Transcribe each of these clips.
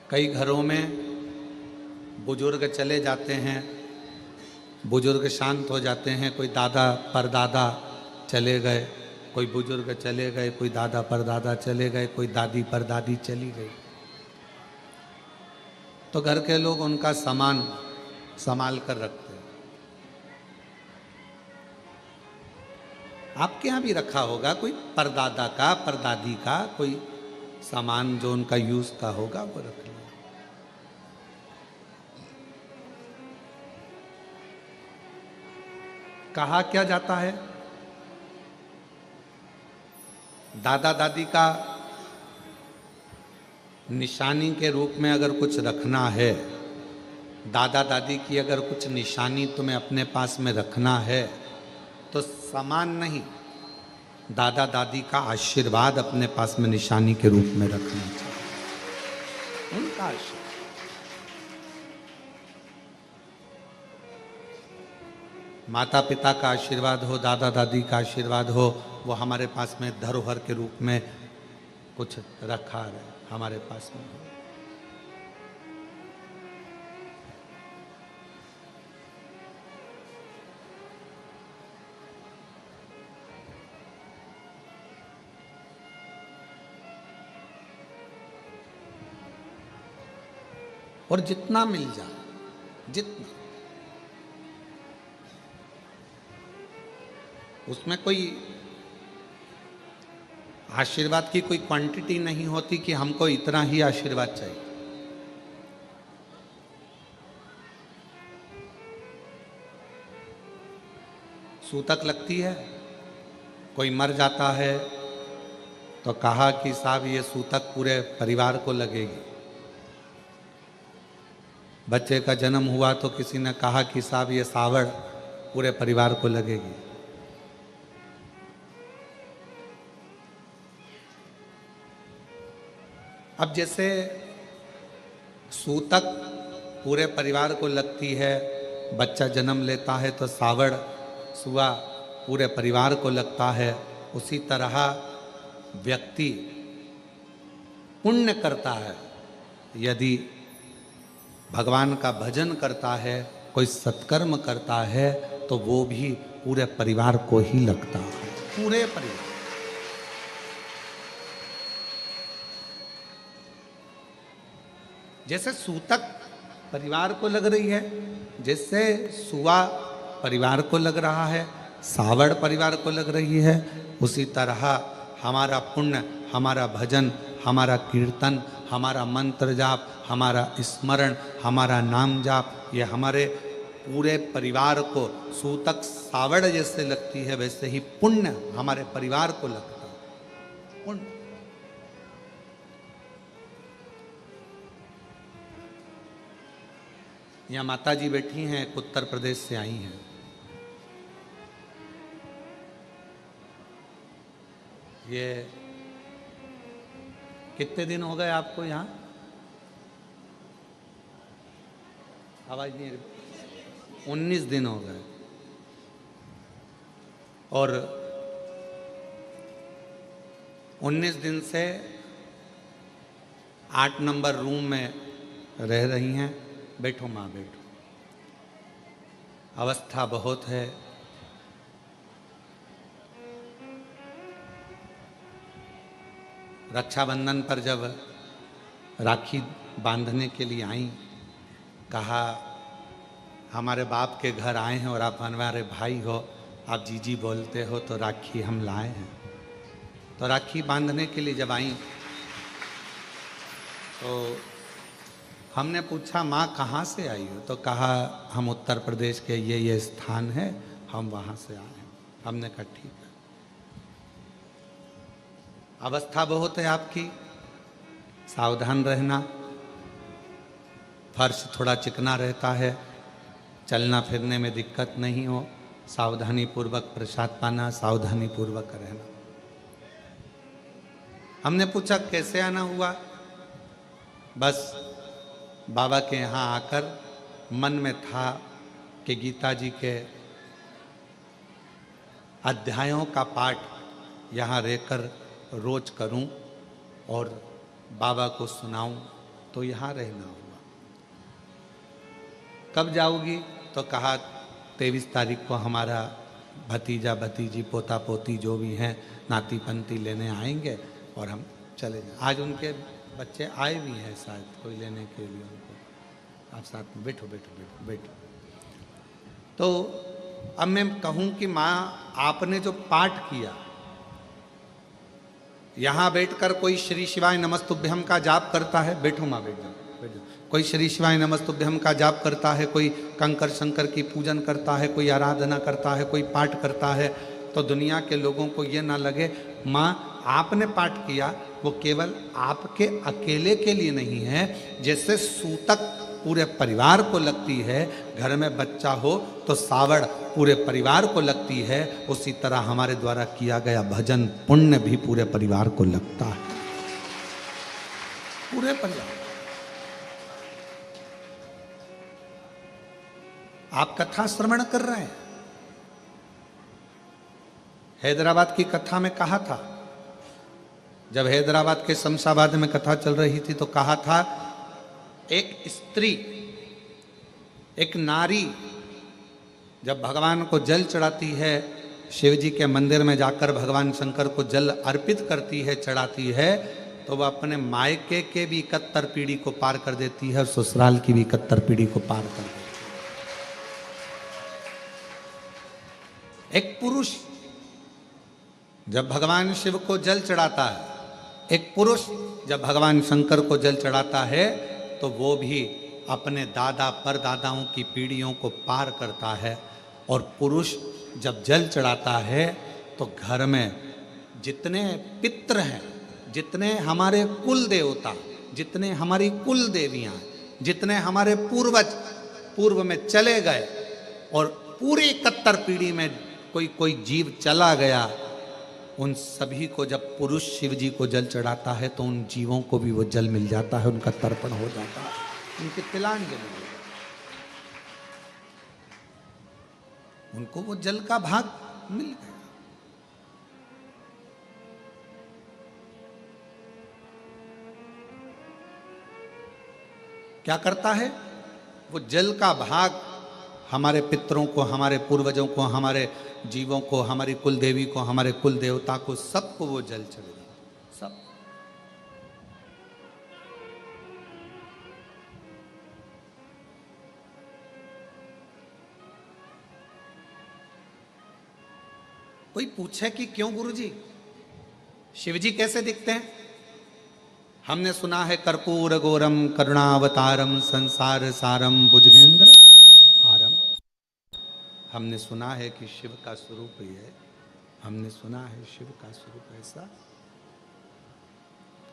कई घरों में बुजुर्ग चले जाते हैं, बुजुर्ग शांत हो जाते हैं, कोई दादा परदादा चले गए, कोई बुजुर्ग चले गए, कोई दादा परदादा चले गए, कोई दादी परदादी चली गई, तो घर के लोग उनका सामान संभाल कर रखते हैं। आपके यहाँ भी रखा होगा कोई परदादा का, परदादी का कोई सामान जो उनका यूज का होगा वो रख लिया। कहा क्या जाता है, दादा दादी का निशानी के रूप में अगर कुछ रखना है, दादा दादी की अगर कुछ निशानी तुम्हें अपने पास में रखना है तो सामान नहीं, दादा दादी का आशीर्वाद अपने पास में निशानी के रूप में रखना चाहिए, उनका आशीर्वाद। माता पिता का आशीर्वाद हो, दादा दादी का आशीर्वाद हो, वो हमारे पास में धरोहर के रूप में कुछ रखा है हमारे पास में। और जितना मिल जाए, जितना, उसमें कोई आशीर्वाद की कोई क्वांटिटी नहीं होती कि हमको इतना ही आशीर्वाद चाहिए। सूतक लगती है, कोई मर जाता है तो कहा कि साहब ये सूतक पूरे परिवार को लगेगी। बच्चे का जन्म हुआ तो किसी ने कहा कि साहब ये सावड़ पूरे परिवार को लगेगी। अब जैसे सूतक पूरे परिवार को लगती है, बच्चा जन्म लेता है तो सावड़ सुआ पूरे परिवार को लगता है, उसी तरह व्यक्ति पुण्य करता है, यदि भगवान का भजन करता है, कोई सत्कर्म करता है तो वो भी पूरे परिवार को ही लगता है, पूरे परिवार। जैसे सूतक परिवार को लग रही है, जैसे सुआ परिवार को लग रहा है, सावड़ परिवार को लग रही है, उसी तरह हमारा पुण्य, हमारा भजन, हमारा कीर्तन, हमारा मंत्र जाप, हमारा स्मरण, हमारा नाम जाप, ये हमारे पूरे परिवार को सूतक सावड़ जैसे लगती है, वैसे ही पुण्य हमारे परिवार को लगता है। पुण्य यहाँ माता जी बैठी हैं, उत्तर प्रदेश से आई हैं। ये कितने दिन हो गए आपको यहाँ? आवाज नहीं आ रही। 19 दिन हो गए। और 19 दिन से 8 नंबर रूम में रह रही हैं। बैठो माँ, बैठो। अवस्था बहुत है। रक्षाबंधन पर जब राखी बांधने के लिए आई, कहा हमारे बाप के घर आए हैं और आप हमारे भाई हो, आप जीजी बोलते हो तो राखी हम लाए हैं। तो राखी बांधने के लिए जब आई तो हमने पूछा माँ कहाँ से आई हो? तो कहा हम उत्तर प्रदेश के ये स्थान है, हम वहाँ से आए हैं। हमने कहा ठीक है। अवस्था बहुत है आपकी, सावधान रहना। फर्श थोड़ा चिकना रहता है, चलना फिरने में दिक्कत नहीं हो, सावधानी पूर्वक प्रसाद पाना, सावधानी पूर्वक रहना। हमने पूछा कैसे आना हुआ? बस बाबा के यहाँ आकर मन में था कि गीता जी के अध्यायों का पाठ यहाँ रहकर रोज करूं और बाबा को सुनाऊं, तो यहाँ रहना हुआ। कब जाओगी? तो कहा 23 तारीख को हमारा भतीजा भतीजी पोता पोती जो भी हैं नाती पंती लेने आएंगे और हम चले जाएं। आज उनके बच्चे आए भी हैं शायद कोई लेने के लिए उनको। आप साथ में बैठो बैठो बैठो बैठो। तो अब मैं कहूँ कि माँ आपने जो पाठ किया, यहाँ बैठकर कोई श्री शिवाय नमस्तुभ्यम का जाप करता है? बैठो माँ, बैठ जाओ बैठ जाओ। कोई श्री शिवाय नमस्तुभ्यम का जाप करता है, कोई कंकर शंकर की पूजन करता है, कोई आराधना करता है, कोई पाठ करता है, तो दुनिया के लोगों को ये ना लगे माँ आपने पाठ किया वो केवल आपके अकेले के लिए नहीं है। जैसे सूतक पूरे परिवार को लगती है, घर में बच्चा हो तो सावड़ पूरे परिवार को लगती है, उसी तरह हमारे द्वारा किया गया भजन पुण्य भी पूरे परिवार को लगता है, पूरे परिवार। आप कथा श्रवण कर रहे हैं। हैदराबाद की कथा में कहा था, जब हैदराबाद के शमशाबाद में कथा चल रही थी तो कहा था एक स्त्री, एक नारी जब भगवान को जल चढ़ाती है, शिव जी के मंदिर में जाकर भगवान शंकर को जल अर्पित करती है, चढ़ाती है, तो वह अपने मायके के भी 71 पीढ़ी को पार कर देती है और ससुराल की भी 71 पीढ़ी को पार कर देती है। एक पुरुष जब भगवान शिव को जल चढ़ाता है, एक पुरुष जब भगवान शंकर को जल चढ़ाता है, तो वो भी अपने दादा परदादाओं की पीढ़ियों को पार करता है। और पुरुष जब जल चढ़ाता है तो घर में जितने पितृ हैं, जितने हमारे कुल देवता, जितने हमारी कुल देवियाँ, जितने हमारे पूर्वज पूर्व में चले गए और पूरी 71 पीढ़ी में कोई कोई जीव चला गया, उन सभी को जब पुरुष शिव जी को जल चढ़ाता है तो उन जीवों को भी वो जल मिल जाता है, उनका तर्पण हो जाता है, उनकी तिलांजलि, उनको वो जल का भाग मिल गया। क्या करता है वो जल का भाग? हमारे पितरों को, हमारे पूर्वजों को, हमारे जीवों को, हमारी कुल देवी को, हमारे कुल देवता को, सबको वो जल चढ़ेगा, सब। कोई पूछे कि क्यों गुरुजी शिवजी कैसे दिखते हैं? हमने सुना है कर्पूर गौरम करुणावतारम संसार सारम भुजगेंद्र हारम। हमने सुना है कि शिव का स्वरूप ही है, हमने सुना है शिव का स्वरूप ऐसा।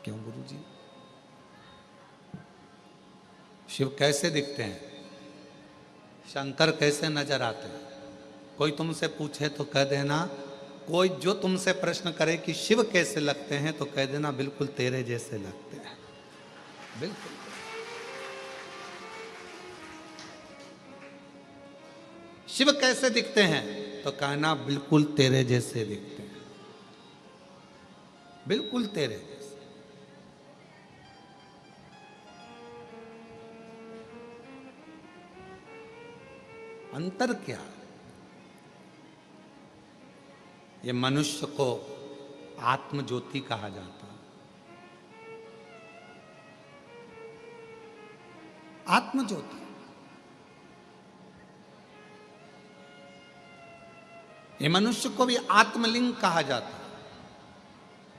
क्यों गुरुजी? शिव कैसे दिखते हैं? शंकर कैसे नजर आते हैं? कोई तुमसे पूछे तो कह देना, कोई जो तुमसे प्रश्न करे कि शिव कैसे लगते हैं तो कह देना बिल्कुल तेरे जैसे लगते हैं, बिल्कुल। शिव कैसे दिखते हैं तो कहना बिल्कुल तेरे जैसे दिखते हैं, बिल्कुल तेरे जैसे। अंतर क्या? ये मनुष्य को आत्म ज्योति कहा जाता है। आत्म ज्योति, ये मनुष्य को भी आत्मलिंग कहा जाता है,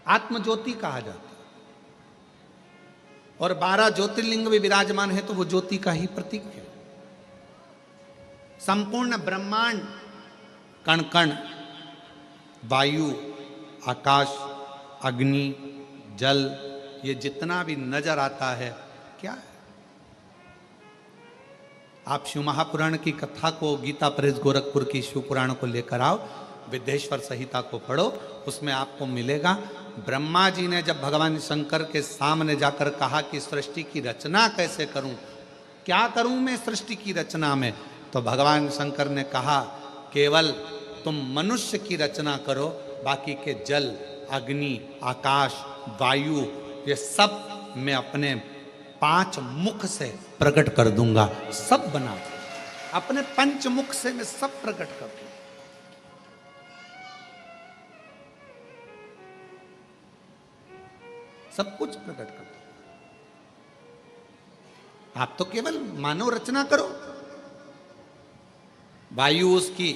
आत्मज्योति कहा जाता है। और 12 ज्योतिर्लिंग भी विराजमान है तो वो ज्योति का ही प्रतीक है। संपूर्ण ब्रह्मांड, कण कण, वायु, आकाश, अग्नि, जल, ये जितना भी नजर आता है क्या है? आप शिव महापुराण की कथा को, गीता प्रेस गोरखपुर की शिव पुराण को लेकर आओ, विद्येश्वर संहिता को पढ़ो, उसमें आपको मिलेगा। ब्रह्मा जी ने जब भगवान शंकर के सामने जाकर कहा कि सृष्टि की रचना कैसे करूं, क्या करूं मैं सृष्टि की रचना में, तो भगवान शंकर ने कहा केवल तुम मनुष्य की रचना करो, बाकी के जल, अग्नि, आकाश, वायु, ये सब मैं अपने 5 मुख से प्रकट कर दूंगा, सब बना अपने पंच मुख से मैं सब प्रकट कर दूंगा। सब कुछ प्रकट कर दूंगा। आप तो केवल मानव रचना करो, वायु उसकी,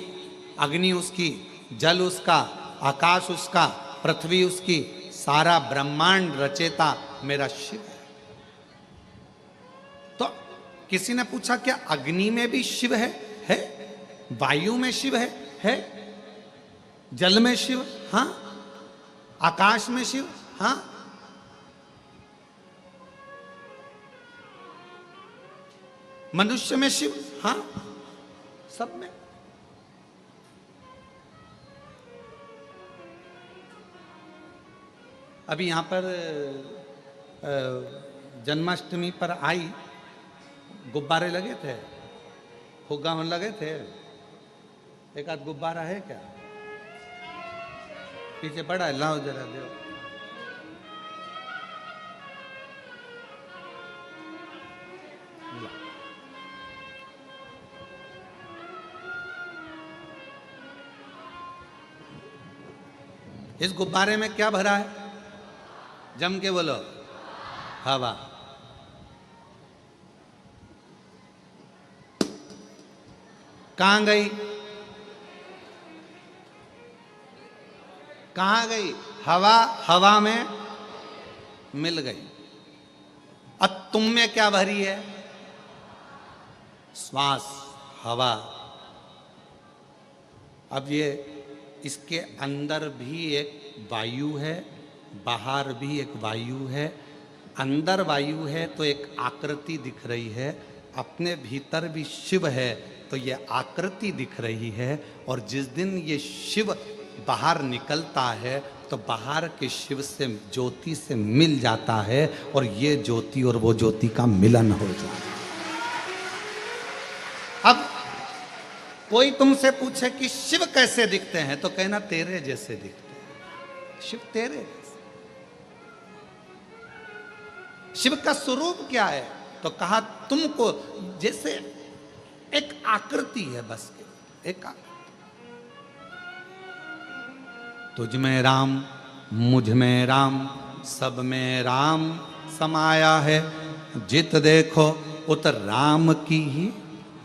अग्नि उसकी, जल उसका, आकाश उसका, पृथ्वी उसकी, सारा ब्रह्मांड रचेता मेरा शिव है। तो किसी ने पूछा क्या अग्नि में भी शिव है? है। वायु में शिव है। जल में शिव, हां। आकाश में शिव, हां। मनुष्य में शिव, हां। सब में। अभी यहां पर जन्माष्टमी पर आई, गुब्बारे लगे थे, फुग्गा होने लगे थे। एक आध गुब्बारा है क्या? पीछे पड़ा है, लाओ जरा दो। इस गुब्बारे में क्या भरा है? जम के बोलो। हवा। कहां गई? कहां गई? हवा हवा में मिल गई। अब तुम में क्या भरी है? श्वास, हवा। अब ये इसके अंदर भी एक वायु है, बाहर भी एक वायु है। अंदर वायु है तो एक आकृति दिख रही है, अपने भीतर भी शिव है तो ये आकृति दिख रही है। और जिस दिन ये शिव बाहर निकलता है तो बाहर के शिव से ज्योति से मिल जाता है और ये ज्योति और वो ज्योति का मिलन हो जाता है। अब कोई तुमसे पूछे कि शिव कैसे दिखते हैं तो कहना तेरे जैसे दिखते हैं। शिव तेरे जैसे। शिव का स्वरूप क्या है? तो कहा तुमको जैसे एक आकृति है, बस एक आकृति। तुझ में राम, मुझ में राम, सब में राम समाया है। जित देखो उत राम की ही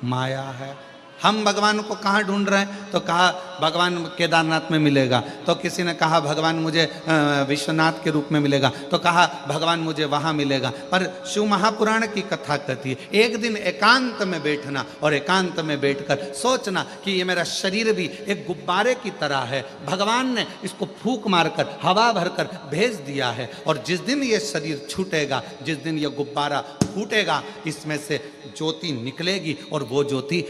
माया है। हम भगवान को कहाँ ढूंढ रहे हैं? तो कहा भगवान केदारनाथ में मिलेगा। तो किसी ने कहा भगवान मुझे विश्वनाथ के रूप में मिलेगा। तो कहा भगवान मुझे वहाँ मिलेगा। पर शिव महापुराण की कथा कहती है एक दिन एकांत में बैठना और एकांत में बैठकर सोचना कि ये मेरा शरीर भी एक गुब्बारे की तरह है। भगवान ने इसको फूंक मारकर हवा भरकर भेज दिया है और जिस दिन ये शरीर छूटेगा, जिस दिन ये गुब्बारा फूटेगा, इसमें से ज्योति निकलेगी और वो ज्योति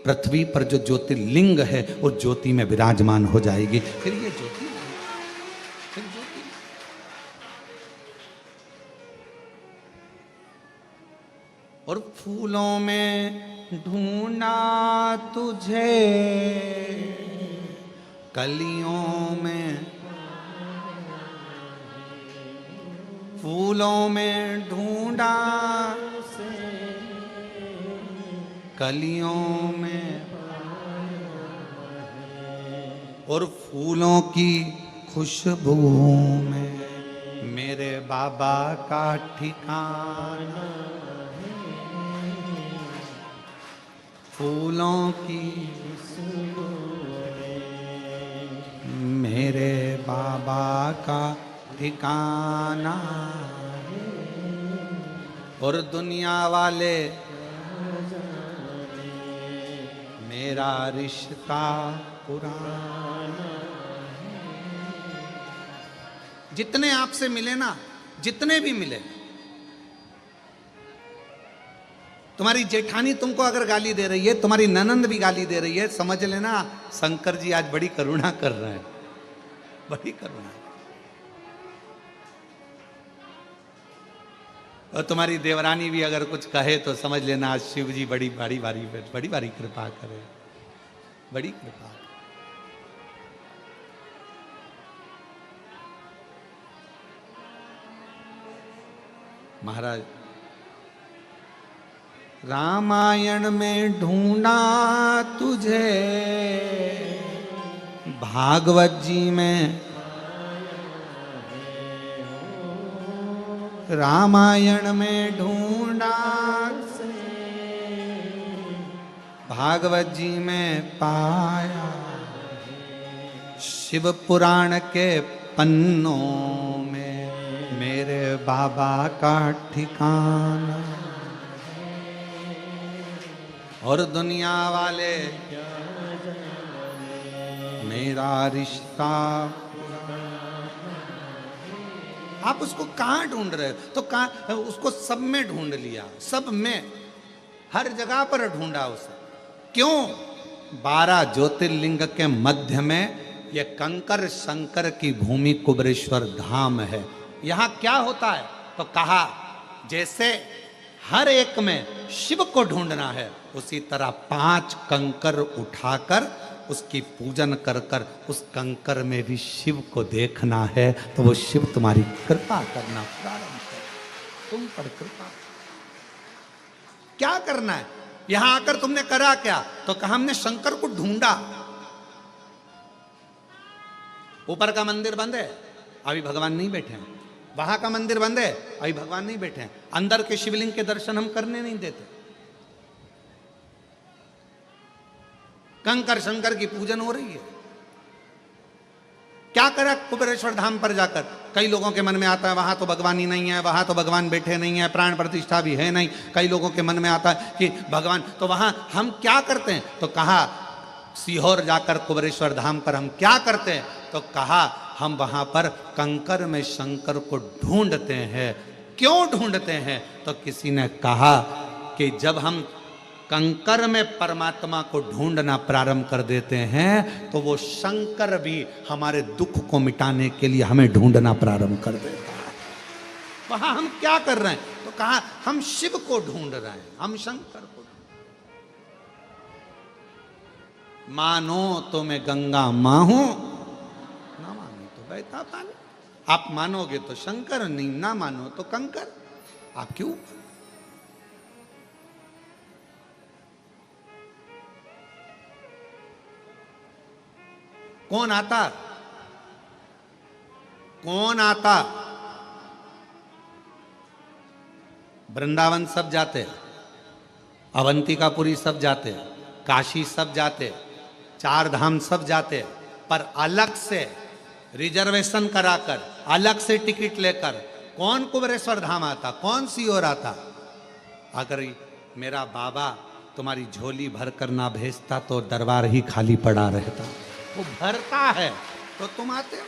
पृथ्वी पर जो ज्योतिर्लिंग है उस ज्योति में विराजमान हो जाएगी। फिर ये ज्योति, फिर ज्योति। और फूलों में ढूंढा तुझे, कलियों में, फूलों में ढूंढा, कलियों में, और फूलों की खुशबू में मेरे बाबा का ठिकाना। फूलों की खुशबू में मेरे बाबा का ठिकाना। और दुनिया वाले मेरा रिश्ता पुराना। जितने आपसे मिले ना, जितने भी मिले, तुम्हारी जेठानी तुमको अगर गाली दे रही है, तुम्हारी ननंद भी गाली दे रही है, समझ लेना शंकर जी आज बड़ी करुणा कर रहे हैं, बड़ी करुणा। और तुम्हारी देवरानी भी अगर कुछ कहे तो समझ लेना आज शिव जी बड़ी बड़ी बड़ी कृपा करे, बड़ी कृपा। महाराज रामायण में ढूंढा तुझे, भागवत जी में रामायण में ढूंढा, भागवत जी में पाया, शिव पुराण के पन्नों में मेरे बाबा का ठिकाना। और दुनिया वाले मेरा रिश्ता, आप उसको कहाँ ढूंढ रहे हो? तो कहाँ, उसको सब में ढूंढ लिया, सब में, हर जगह पर ढूंढा उसे। क्यों? 12 ज्योतिर्लिंग के मध्य में ये कंकर शंकर की भूमि कुबेरेश्वर धाम है। यहाँ क्या होता है? तो कहा जैसे हर एक में शिव को ढूंढना है, उसी तरह 5 कंकर उठाकर उसकी पूजन कर कर उस कंकर में भी शिव को देखना है। तो वो शिव तुम्हारी कृपा करना प्रारंभ कर, तुम पर कृपा। क्या करना है? यहां आकर तुमने करा क्या? तो कहा हमने शंकर को ढूंढा। ऊपर का मंदिर बंद है, अभी भगवान नहीं बैठे हैं। वहां का मंदिर बंद है, अभी भगवान नहीं बैठे हैं। अंदर के शिवलिंग के दर्शन हम करने नहीं देते। कंकर शंकर की पूजन हो रही है। क्या करा कुबेरेश्वर धाम पर जाकर? कई लोगों के मन में आता है वहां तो भगवान ही नहीं है, वहां तो भगवान बैठे नहीं है, प्राण प्रतिष्ठा भी है नहीं। कई लोगों के मन में आता है कि भगवान, तो वहां हम क्या करते हैं? तो कहा सीहोर जाकर कुबेरेश्वर धाम पर हम क्या करते हैं? तो कहा हम वहां पर कंकर में शंकर को ढूंढते हैं। क्यों ढूंढते हैं? तो किसी ने कहा कि जब हम कंकर में परमात्मा को ढूंढना प्रारंभ कर देते हैं तो वो शंकर भी हमारे दुख को मिटाने के लिए हमें ढूंढना प्रारंभ कर देता है। वहां हम क्या कर रहे हैं? तो कहा हम शिव को ढूंढ रहे हैं, हम शंकर को। मानो तो मैं गंगा मां हूं, ना मानो तो बहता पानी। आप मानोगे तो शंकर, नहीं ना मानो तो कंकर। आप क्यों? कौन आता? कौन आता? वृंदावन सब जाते, अवंतिकापुरी सब जाते, काशी सब जाते, 4 धाम सब जाते, पर अलग से रिजर्वेशन कराकर, अलग से टिकट लेकर कौन कुबेरेश्वर धाम आता? कौन सीहोर आता? अगर मेरा बाबा तुम्हारी झोली भर कर ना भेजता तो दरबार ही खाली पड़ा रहता। वो भरता है तो तुम आते हो।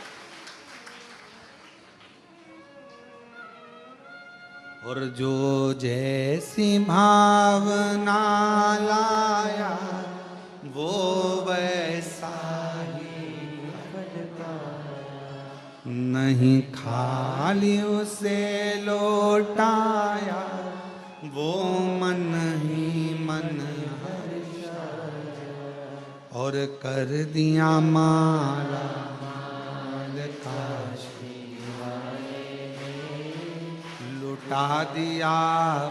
और जो जैसी भावना लाया वो वैसा ही नहीं, खाली उसे लौटाया वो मन ही मन, और कर दिया माला माल काशी वाले, लुटा दिया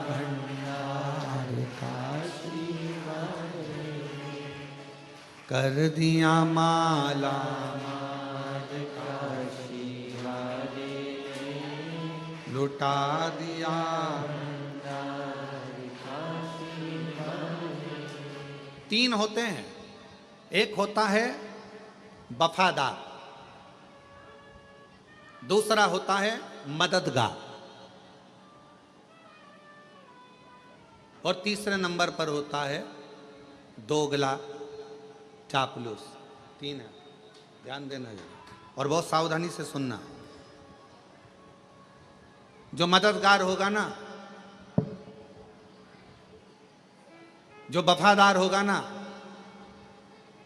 भंडार काशी वाले, कर दिया माला माल काशी वाले, लुटा दिया भंडार काशी वाले। 3 होते हैं। एक होता है वफादार, दूसरा होता है मददगार, और तीसरे नंबर पर होता है दोगला चापलूस। 3 है, ध्यान देना और बहुत सावधानी से सुनना। जो मददगार होगा ना, जो वफादार होगा ना,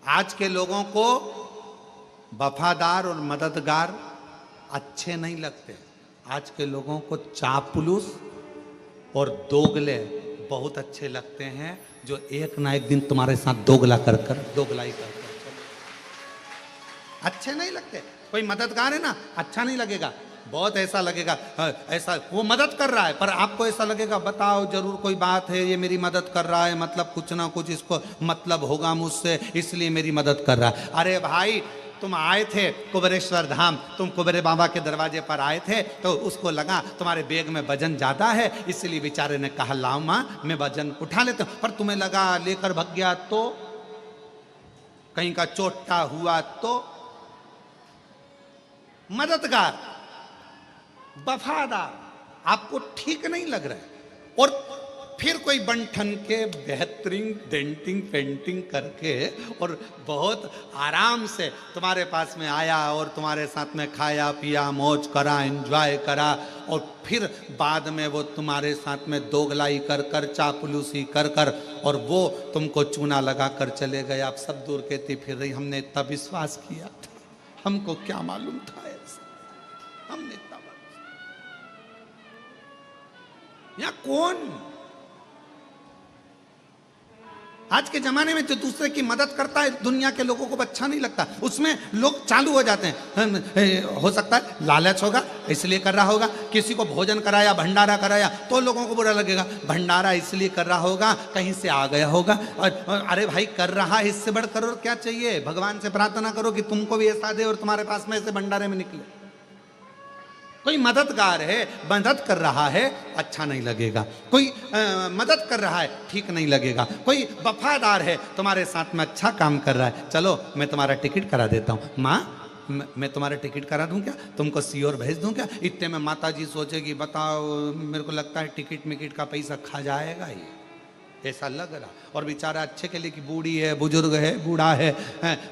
आज के लोगों को वफादार और मददगार अच्छे नहीं लगते। आज के लोगों को चापलूस और दोगले बहुत अच्छे लगते हैं, जो एक ना एक दिन तुम्हारे साथ दोगला कर कर दोगलाई कर कर। अच्छे नहीं लगते। कोई मददगार है ना, अच्छा नहीं लगेगा। बहुत ऐसा लगेगा ऐसा वो मदद कर रहा है, पर आपको ऐसा लगेगा बताओ जरूर कोई बात है, ये मेरी मदद कर रहा है, मतलब कुछ ना कुछ इसको मतलब होगा मुझसे, इसलिए मेरी मदद कर रहा है। अरे भाई तुम आए थे कुबेरेश्वर धाम, तुम कुबेरे बाबा के दरवाजे पर आए थे, तो उसको लगा तुम्हारे बैग में वजन ज्यादा है, इसलिए बेचारे ने कहा लाओ माँ मैं वजन उठा लेता हूं, पर तुम्हें लगा लेकर भग गया तो, कहीं का चोटा हुआ तो। मददगार, वफादार आपको ठीक नहीं लग रहा है, और फिर कोई बंठन के बेहतरीन डेंटिंग पेंटिंग करके और बहुत आराम से तुम्हारे पास में आया और तुम्हारे साथ में खाया पिया मौज करा एंजॉय करा, और फिर बाद में वो तुम्हारे साथ में दोगलाई कर कर चापलूसी कर कर और वो तुमको चूना लगा कर चले गए। आप सब दूर कहती फिर रही हमने इतना विश्वास किया था, हमको क्या मालूम था ऐसा, हमने इतना यहाँ कौन। आज के जमाने में जो दूसरे की मदद करता है दुनिया के लोगों को अच्छा नहीं लगता, उसमें लोग चालू हो जाते हैं। हो सकता है लालच होगा इसलिए कर रहा होगा, किसी को भोजन कराया भंडारा कराया तो लोगों को बुरा लगेगा, भंडारा इसलिए कर रहा होगा कहीं से आ गया होगा। और अरे भाई कर रहा है इससे बढ़कर और क्या चाहिए, भगवान से प्रार्थना करो कि तुमको भी ऐसा दे और तुम्हारे पास में ऐसे भंडारे में निकले। कोई मददगार है मदद कर रहा है अच्छा नहीं लगेगा, कोई मदद कर रहा है ठीक नहीं लगेगा, कोई वफादार है तुम्हारे साथ में अच्छा काम कर रहा है, चलो मैं तुम्हारा टिकट करा देता हूँ माँ, मैं तुम्हारा टिकट करा दूं क्या, तुमको सीओर भेज दूं क्या। इतने में माता जी सोचेगी बताओ मेरे को लगता है टिकट मिकट का पैसा खा जाएगा ही, ऐसा लग रहा। और बेचारा अच्छे के लिए कि बूढ़ी है बुजुर्ग है बूढ़ा है,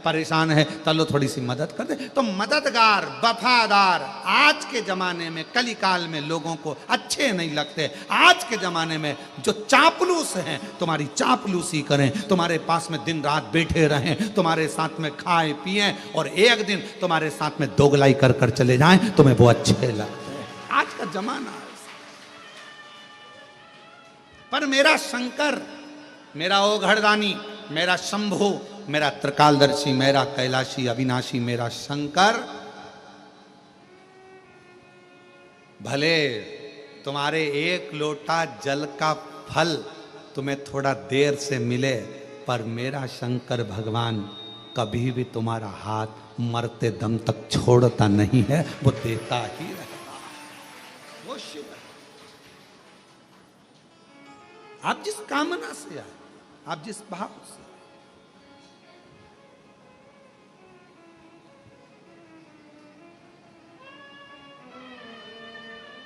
परेशान है, चलो थोड़ी सी मदद कर दे। तो मददगार वफादार आज के जमाने में कलिकाल में लोगों को अच्छे नहीं लगते। आज के जमाने में जो चापलूस हैं तुम्हारी चापलूसी करें, तुम्हारे पास में दिन रात बैठे रहें, तुम्हारे साथ में खाए पिए और एक दिन तुम्हारे साथ में दोगलाई कर कर चले जाएं, तुम्हें वो अच्छे लगते हैं। आज का जमाना। पर मेरा शंकर, मेरा ओघड़दानी, मेरा शंभु, मेरा त्रिकालदर्शी, मेरा कैलाशी अविनाशी, मेरा शंकर भले तुम्हारे एक लोटा जल का फल तुम्हें थोड़ा देर से मिले, पर मेरा शंकर भगवान कभी भी तुम्हारा हाथ मरते दम तक छोड़ता नहीं है, वो देता ही रहेगा। वो शिव है। आप जिस कामना से आए, आप जिस भाव से,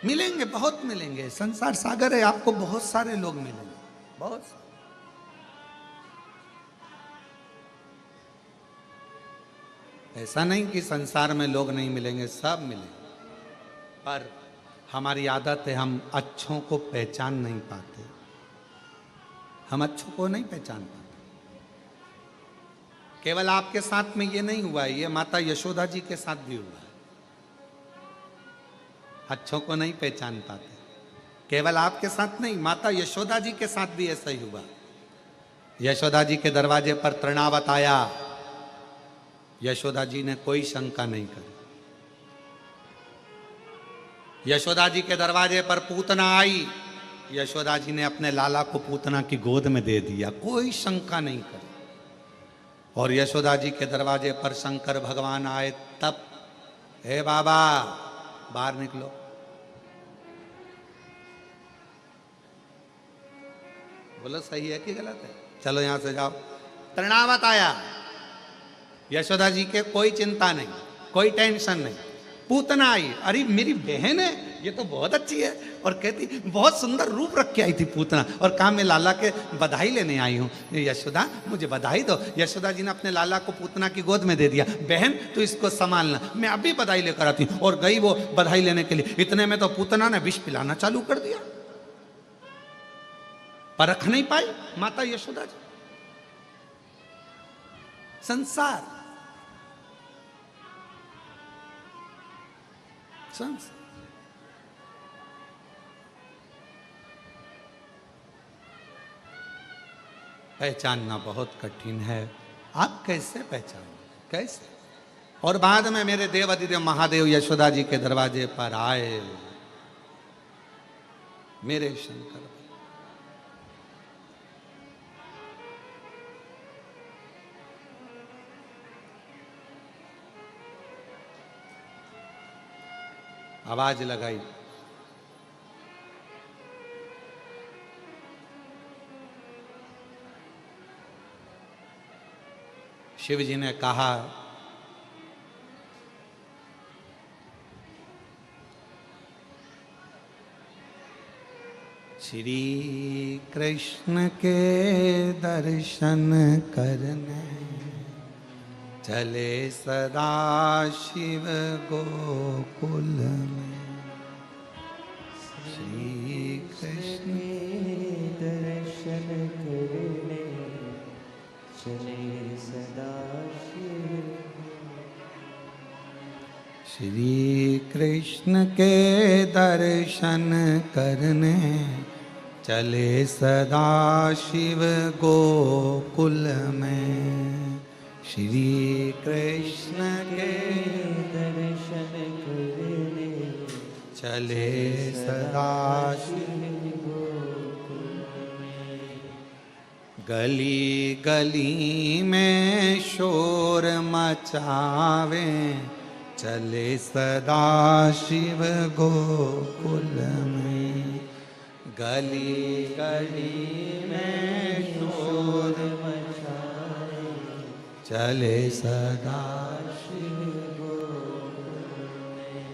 मिलेंगे बहुत मिलेंगे, संसार सागर है, आपको बहुत सारे लोग मिलेंगे, बहुत सारे। ऐसा नहीं कि संसार में लोग नहीं मिलेंगे, सब मिलेंगे, पर हमारी आदत है हम अच्छों को पहचान नहीं पाते, हम अच्छों को नहीं पहचान पाते। केवल आपके साथ में ये नहीं हुआ है, ये माता यशोदा जी के साथ भी हुआ है। अच्छों को नहीं पहचान पाते, केवल आपके साथ नहीं, माता यशोदा जी के साथ भी ऐसा ही हुआ। यशोदा जी के दरवाजे पर तृणावत आया, यशोदा जी ने कोई शंका नहीं करी। यशोदा जी के दरवाजे पर पूतना आई, यशोदा जी ने अपने लाला को पूतना की गोद में दे दिया, कोई शंका नहीं करी। और यशोदा जी के दरवाजे पर शंकर भगवान आए तब, हे बाबा बाहर निकलो। बोलो सही है कि गलत है, चलो यहां से जाओ। तृणावत आया, यशोदा जी के कोई चिंता नहीं, कोई टेंशन नहीं। पूतना आई, अरे मेरी बहन है, ये तो बहुत अच्छी है, और कहती बहुत सुंदर रूप रख के आई थी पूतना, और कहा मैं लाला के बधाई लेने आई हूँ, यशोदा मुझे बधाई दो। यशोदा जी ने अपने लाला को पूतना की गोद में दे दिया, बहन तू इसको संभालना, मैं अभी बधाई लेकर आती हूँ। और गई वो बधाई लेने के लिए, इतने में तो पूतना ने विष पिलाना चालू कर दिया, परख नहीं पाई माता यशोदा जी। संसार पहचानना बहुत कठिन है। आप कैसे पहचानें, कैसे? और बाद में मेरे देवाधिदेव महादेव यशोदा जी के दरवाजे पर आए, मेरे शंकर। आवाज लगाई, शिव जी ने कहा, श्री कृष्ण के दर्शन करने चले सदा शिव गोकुल में। श्री कृष्ण दर्शन करने चले सदा शिव। श्री कृष्ण के दर्शन करने चले सदा शिव गोकुल में। श्री कृष्ण के दर्शन करने चले सदा शिव गोकुल में। गली गली में शोर मचावे चले सदा शिव गोकुल में। गली गली में शोर मचाए चले सदा शिव गोकुल में।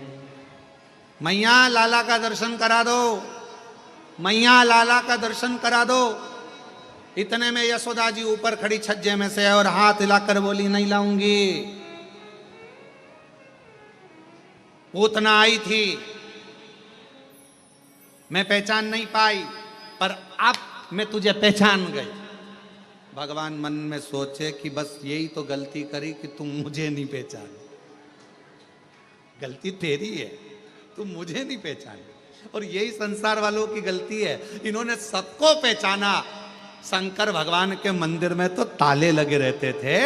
मैया लाला का दर्शन करा दो, मैया लाला का दर्शन करा दो। इतने में यशोदा जी ऊपर खड़ी छज्जे में से और हाथ हिलाकर बोली, नहीं लाऊंगी। पूतना आई थी, मैं पहचान नहीं पाई, पर अब मैं तुझे पहचान गई। भगवान मन में सोचे कि बस यही तो गलती करी कि तुम मुझे नहीं पहचाने। गलती तेरी है, तुम मुझे नहीं पहचाने। और यही संसार वालों की गलती है, इन्होंने सबको पहचाना। शंकर भगवान के मंदिर में तो ताले लगे रहते थे।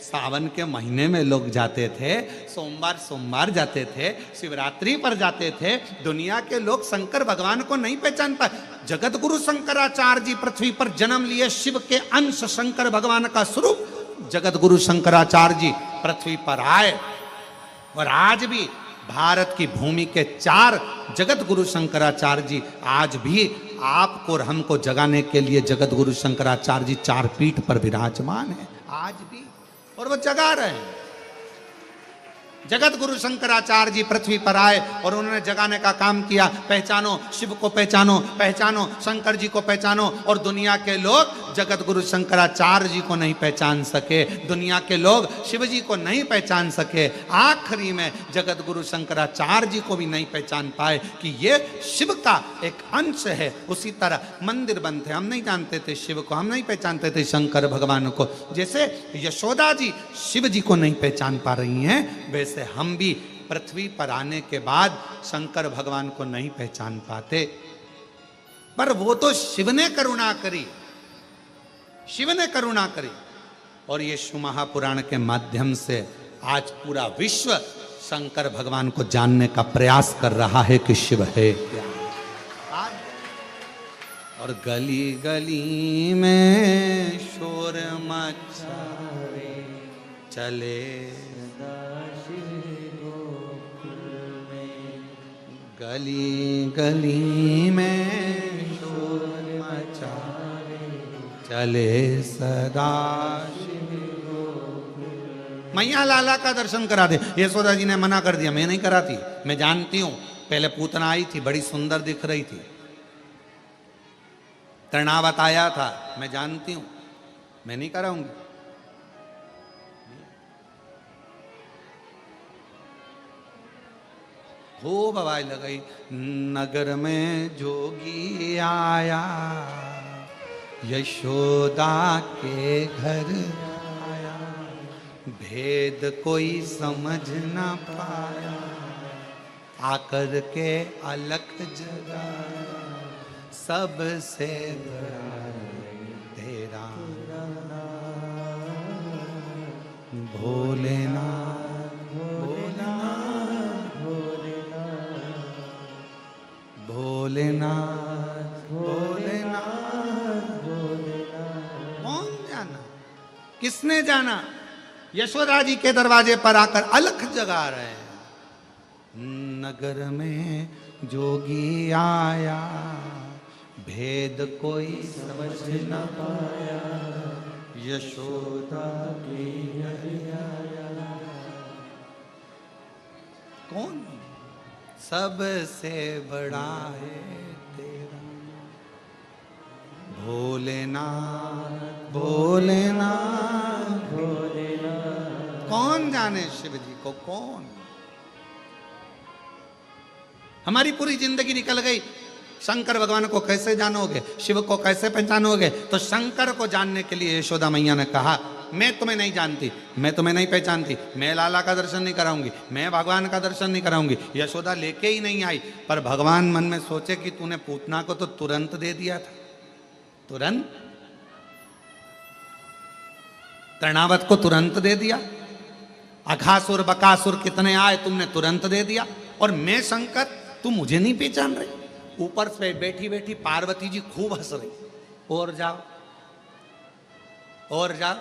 सावन के महीने में लोग जाते थे, सोमवार सोमवार जाते थे, शिवरात्रि पर जाते थे। दुनिया के लोग शंकर भगवान को नहीं पहचान पाए। जगत गुरु शंकराचार्य जी पृथ्वी पर जन्म लिए, शिव के अंश शंकर भगवान का स्वरूप जगत गुरु शंकराचार्य जी पृथ्वी पर आए। और आज भी भारत की भूमि के 4 जगत गुरु शंकराचार्य जी आज भी आपको और हमको जगाने के लिए जगत गुरु शंकराचार्य जी 4 पीठ पर विराजमान है आज भी, और वो जगा रहे हैं। जगत गुरु शंकराचार्य जी पृथ्वी पर आए और उन्होंने जगाने का काम किया। पहचानो शिव को, पहचानो, पहचानो शंकर जी को, पहचानो। और दुनिया के लोग जगत गुरु शंकराचार्य जी को नहीं पहचान सके, दुनिया के लोग शिव जी को नहीं पहचान सके। आखिरी में जगत गुरु शंकराचार्य जी को भी नहीं पहचान पाए कि ये शिव का एक अंश है। उसी तरह मंदिर बनते, हम नहीं जानते थे शिव को, हम नहीं पहचानते थे शंकर भगवान को। जैसे यशोदा जी शिव जी को नहीं पहचान पा रही हैं, वैसे हम भी पृथ्वी पर आने के बाद शंकर भगवान को नहीं पहचान पाते। पर वो तो शिव ने करुणा करी, शिव ने करुणा करी। और ये शिव महापुराण के माध्यम से आज पूरा विश्व शंकर भगवान को जानने का प्रयास कर रहा है कि शिव है क्या। और गली गली में शोर मचावे चले गली गली में शोर मचावे चले सदा शिव गोकुल। मैया लाला का दर्शन करा दे। यशोदा जी ने मना कर दिया, मैं नहीं कराती, मैं जानती हूं। पहले पूतना आई थी, बड़ी सुंदर दिख रही थी, तृणावत आया था, मैं जानती हूं, मैं नहीं कराऊंगी। खूब आवाज लगाई, नगर में जोगी आया, यशोदा के घर आया, भेद कोई समझ ना पाया, आकर के अलख जगाया, सबसे बड़ा तेरा भोलेनाथ। भोलेनाथ भोलेनाथ। भोलेनाथ। कौन जाना, किसने जाना? यशोदा जी के दरवाजे पर आकर अलख जगा रहे हैं। नगर में जोगी आया, भेद कोई समझ न पाया, यशोदा की नगरिया। कौन? सबसे बड़ा है तेरा भोलेनाथ भोलेनाथ भोलेनाथ। कौन जाने शिव जी को कौन? हमारी पूरी जिंदगी निकल गई, शंकर भगवान को कैसे जानोगे, शिव को कैसे पहचानोगे? तो शंकर को जानने के लिए यशोदा मैया ने कहा, मैं तुम्हें नहीं जानती, मैं तुम्हें नहीं पहचानती, मैं लाला का दर्शन नहीं कराऊंगी, मैं भगवान का दर्शन नहीं कराऊंगी। यशोदा लेके ही नहीं आई। पर भगवान मन में सोचे कि तूने पूतना को तो तुरंत दे दिया था, तुरंत तृणावत को तुरंत दे दिया, अघासुर बकासुर कितने आए तुमने तुरंत दे दिया, और मैं शंकर, तुम मुझे नहीं पहचान रही। ऊपर से बैठी बैठी पार्वती जी खूब हंस रही। और जाओ और जाओ।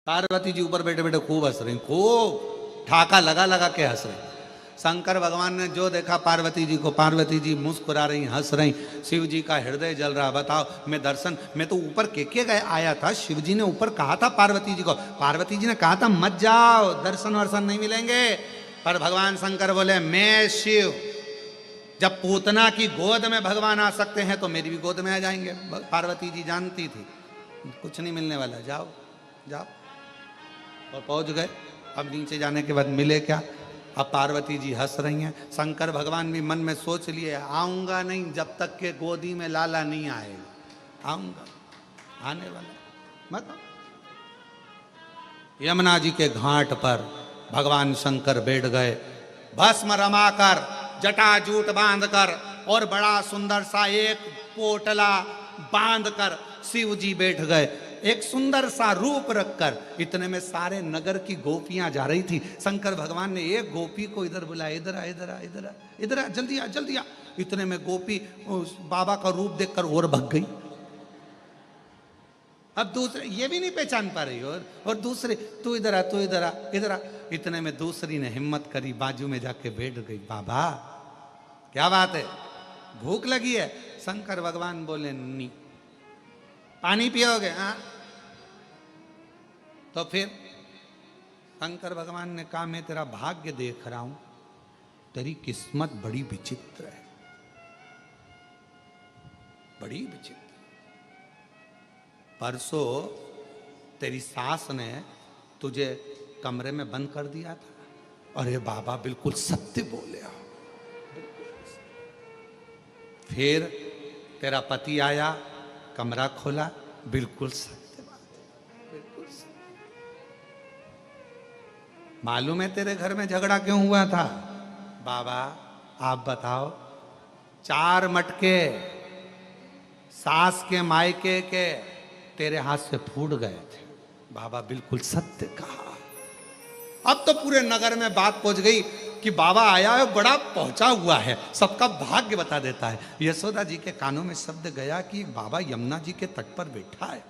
पार्वती जी ऊपर बैठे बैठे खूब हंस रही, खूब ठाका लगा लगा के हंस रही। शंकर भगवान ने जो देखा पार्वती जी को, पार्वती जी मुस्कुरा रही, हंस रही, शिव जी का हृदय जल रहा। बताओ, मैं दर्शन, मैं तो ऊपर के गए आया था, शिव जी ने ऊपर कहा था पार्वती जी को, पार्वती जी ने कहा था मत जाओ, दर्शन वर्शन नहीं मिलेंगे। पर भगवान शंकर बोले, मैं शिव, जब पूतना की गोद में भगवान आ सकते हैं तो मेरी भी गोद में आ जाएंगे। पार्वती जी जानती थी कुछ नहीं मिलने वाला, जाओ जाओ। और पहुंच गए। अब नीचे जाने के बाद मिले क्या? अब पार्वती जी हंस रही हैं। शंकर भगवान भी मन में सोच लिए, आऊंगा नहीं जब तक के गोदी में लाला नहीं आएगा, आऊंगा, आने वाला मत। यमुना जी के घाट पर भगवान शंकर बैठ गए, भस्म रमाकर, जटाजूट बांधकर, और बड़ा सुंदर सा एक पोटला बांधकर शिव जी बैठ गए, एक सुंदर सा रूप रखकर। इतने में सारे नगर की गोपियां जा रही थी। शंकर भगवान ने एक गोपी को इधर बुलाया, इधर आ इधर आ इधर आ इधर आ, जल्दी आ जल्दी आ। इतने में गोपी उस बाबा का रूप देखकर और भग गई। अब दूसरे ये भी नहीं पहचान पा रही, और दूसरे, तू इधर आ तू इधर आ इधर आ। इतने में दूसरी ने हिम्मत करी, बाजू में जाके बैठ गई। बाबा क्या बात है, भूख लगी है? शंकर भगवान बोले, नहीं। पानी पियोगे? हाँ। तो फिर शंकर भगवान ने कहा, मैं तेरा भाग्य देख रहा हूं, तेरी किस्मत बड़ी विचित्र है, बड़ी विचित्र। परसों तेरी सास ने तुझे कमरे में बंद कर दिया था। अरे बाबा बिल्कुल सत्य बोले हो। फिर तेरा पति आया, कमरा खोला, बिल्कुल सत्य बात है, बिल्कुल सत्य। मालूम है तेरे घर में झगड़ा क्यों हुआ था? बाबा आप बताओ। 4 मटके सास के मायके के तेरे हाथ से फूट गए थे। बाबा बिल्कुल सत्य कहा। अब तो पूरे नगर में बात पहुंच गई कि बाबा आया है, बड़ा पहुंचा हुआ है, सबका भाग्य बता देता है। यशोदा जी के कानों में शब्द गया कि बाबा यमुना जी के तट पर बैठा है,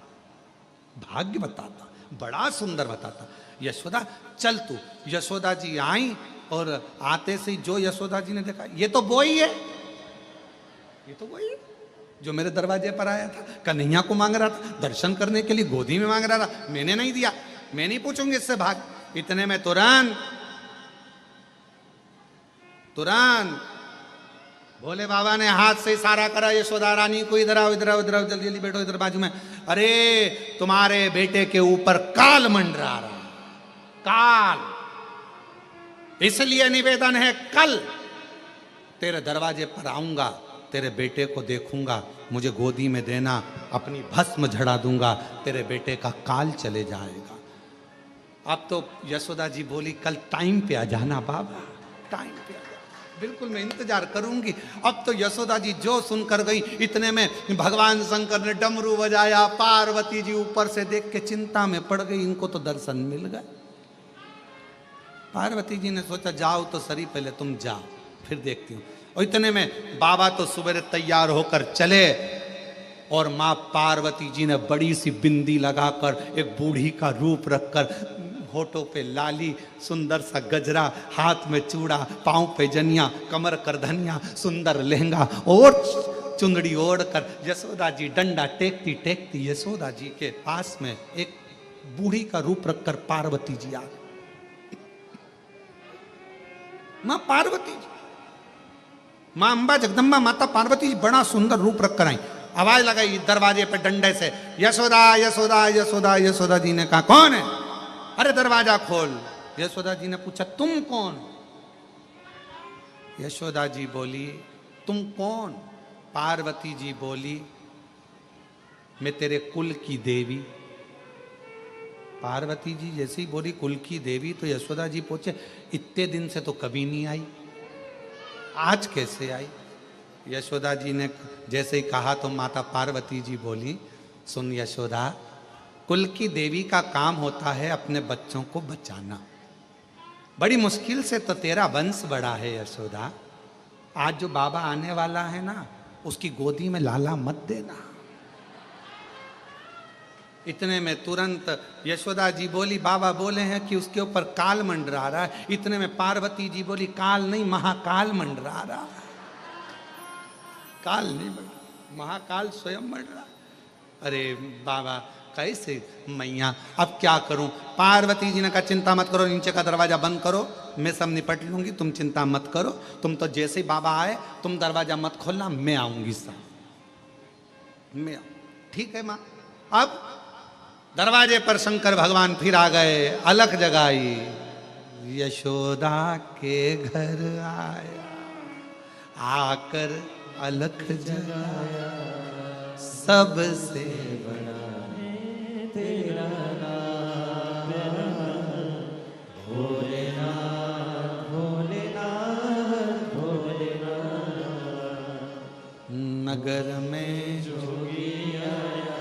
भाग्य बताता, बड़ा सुंदर बताता। यशोदा चल तू। यशोदा जी आई, और आते से जो यशोदा जी ने देखा, ये तो वो ही है, ये तो वही है जो मेरे दरवाजे पर आया था, कन्हैया को मांग रहा था, दर्शन करने के लिए गोदी में मांग रहा था, मैंने नहीं दिया, मैं नहीं पूछूंगी इससे, भाग। इतने में तुरंत भोले बाबा ने हाथ से इशारा करा, यशोदा रानी को, इधर आओ इधर आओ इधर आओ, जल्दी जल्दी बैठो इधर बाजू में। अरे तुम्हारे बेटे के ऊपर काल मंडरा रहा, काल, इसलिए निवेदन है, कल तेरे दरवाजे पर आऊंगा, तेरे बेटे को देखूंगा, मुझे गोदी में देना, अपनी भस्म झड़ा दूंगा, तेरे बेटे का काल चले जाएगा। अब तो यशोदा जी बोली, कल टाइम पे आ जाना बाबा, टाइम पे आ जाना, बिल्कुल मैं इंतजार करूंगी। अब तो यशोदा जी जो सुनकर गई, इतने में भगवान शंकर ने डमरू बजाया, पार्वती जी ऊपर से देख के चिंता में पड़ गई, इनको तो दर्शन मिल गए। पार्वती जी ने सोचा जाओ तो सही, पहले तुम जाओ फिर देखती हूँ। और इतने में बाबा तो सुबह तैयार होकर चले और माँ पार्वती जी ने बड़ी सी बिंदी लगाकर एक बूढ़ी का रूप रखकर, होठों पे लाली, सुंदर सा गजरा, हाथ में चूड़ा, पांव पे जनिया, कमर करधनिया, सुंदर लहंगा और चुंदड़ी ओढ़कर यशोदा जी डंडा टेकती टेकती यशोदा जी के पास में एक बूढ़ी का रूप रखकर पार्वती जी आ गई। मां पार्वती जी, मां अंबा जगदम्बा माता पार्वती जी बड़ा सुंदर रूप रखकर आई। आवाज लगाई दरवाजे पे डंडे से, यशोदा यशोदा यशोदा। यशोदा जी ने कहा कौन है? अरे दरवाजा खोल। यशोदा जी ने पूछा तुम कौन? यशोदा जी बोली तुम कौन? पार्वती जी बोली मैं तेरे कुल की देवी। पार्वती जी जैसे ही बोली कुल की देवी तो यशोदा जी पूछे इतने दिन से तो कभी नहीं आई, आज कैसे आई? यशोदा जी ने जैसे ही कहा तो माता पार्वती जी बोली सुन यशोदा, कुल की देवी का काम होता है अपने बच्चों को बचाना। बड़ी मुश्किल से तो तेरा वंश बढ़ा है यशोदा। आज जो बाबा आने वाला है ना, उसकी गोदी में लाला मत देना। इतने में तुरंत यशोदा जी बोली बाबा बोले हैं कि उसके ऊपर काल मंडरा रहा है। इतने में पार्वती जी बोली काल नहीं महाकाल मंडरा रहा है। काल नहीं मंडरा, महाकाल स्वयं मंडरा। अरे बाबा कैसे मैया, अब क्या करूं? पार्वती जी ने कहा चिंता मत करो, नीचे का दरवाजा बंद करो, मैं सब निपट लूंगी, तुम चिंता मत करो। तुम तो जैसे ही बाबा आए तुम दरवाजा मत खोलना, मैं आऊंगी सब, मैं ठीक है मां। अब दरवाजे पर शंकर भगवान फिर आ गए, अलख जगाई, यशोदा के घर आया, आकर अलख जगाया, सबसे बड़ा तेरा नाम भोलेनाथ भोलेनाथ भोलेनाथ। नगर में जोगी आया,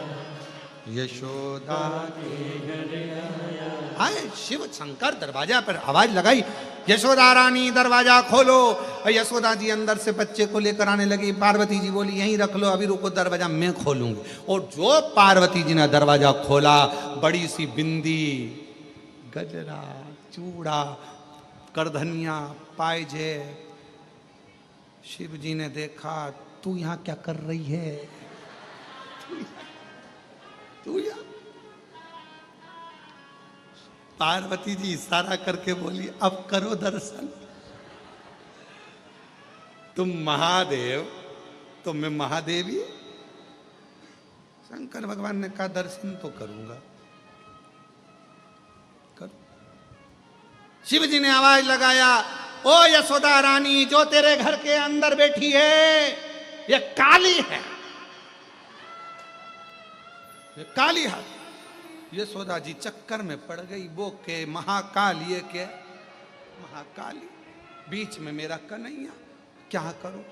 यशोदा के घर आया। आए शिव शंकर दरवाजा पर आवाज लगाई, यशोदा रानी दरवाजा खोलो। यशोदा जी अंदर से बच्चे को लेकर आने लगी। पार्वती जी बोली यहीं रख लो, अभी रुको, दरवाजा मैं खोलूंगी। और जो पार्वती जी ने दरवाजा खोला, बड़ी सी बिंदी, गजरा, चूड़ा, करधनिया, पायजे। शिव जी ने देखा तू यहां क्या कर रही है? तू यहाँ? पार्वती जी इशारा करके बोली अब करो दर्शन। तुम महादेव तो मैं महादेवी। शंकर भगवान ने कहा दर्शन तो करूंगा, कर। शिव जी ने आवाज लगाया, ओ यशोदा रानी, जो तेरे घर के अंदर बैठी है ये काली है, ये काली है। यशोदा जी चक्कर में पड़ गई, वो के महाकाल, ये के महाकाली, बीच में मेरा कन्हैया, क्या करो?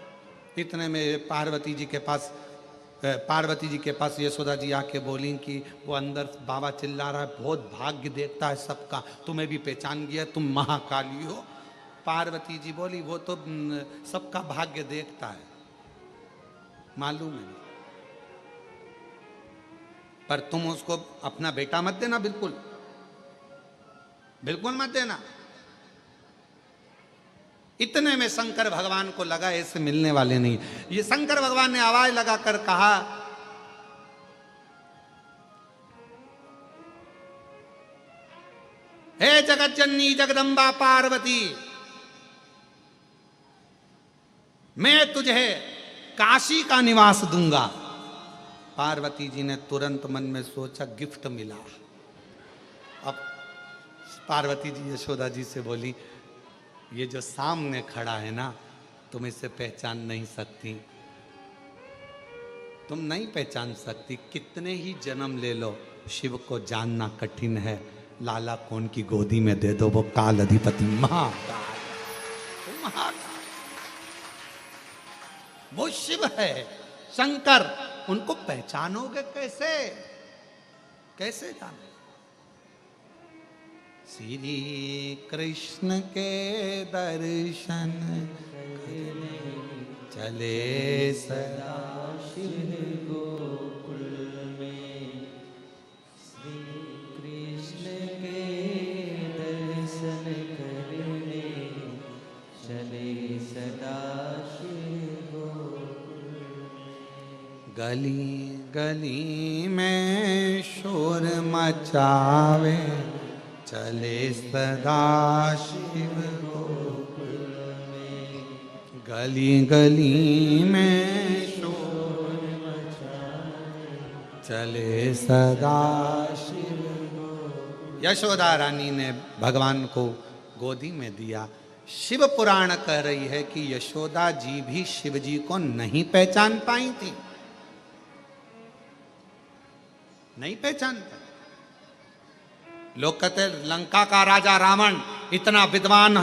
इतने में पार्वती जी के पास यशोदा जी आके बोली कि वो अंदर बाबा चिल्ला रहा है, बहुत भाग्य देखता है सबका, तुम्हें भी पहचान गया, तुम महाकाली हो। पार्वती जी बोली वो तो सबका भाग्य देखता है, मालूम है, पर तुम उसको अपना बेटा मत देना, बिल्कुल बिल्कुल मत देना। इतने में शंकर भगवान को लगा ऐसे मिलने वाले नहीं। ये शंकर भगवान ने आवाज लगाकर कहा, हे जगत जननी जगदम्बा पार्वती, मैं तुझे काशी का निवास दूंगा। पार्वती जी ने तुरंत मन में सोचा गिफ्ट मिला। अब पार्वती जी यशोदा जी से बोली ये जो सामने खड़ा है ना, तुम इसे पहचान नहीं सकती, तुम नहीं पहचान सकती, कितने ही जन्म ले लो शिव को जानना कठिन है। लाला कौन की गोदी में दे दो, वो काल अधिपति महाकाल, महाकाल वो शिव है, शंकर। उनको पहचानोगे कैसे? कैसे जानो? श्री कृष्ण के दर्शन चले सदा शिव गोकुल में, श्री कृष्ण के दर्शन करने चले सदा शिव गोकुल में। गली गली में शोर मचावे चले सदा शिव गोकुल में। गली गली में शोर मचावे चले सदा शिव गोकुल। यशोदा रानी ने भगवान को गोदी में दिया। शिव पुराण कह रही है कि यशोदा जी भी शिव जी को नहीं पहचान पाई थी, नहीं पहचान पाई। लोग कहते लंका का राजा रावण इतना विद्वान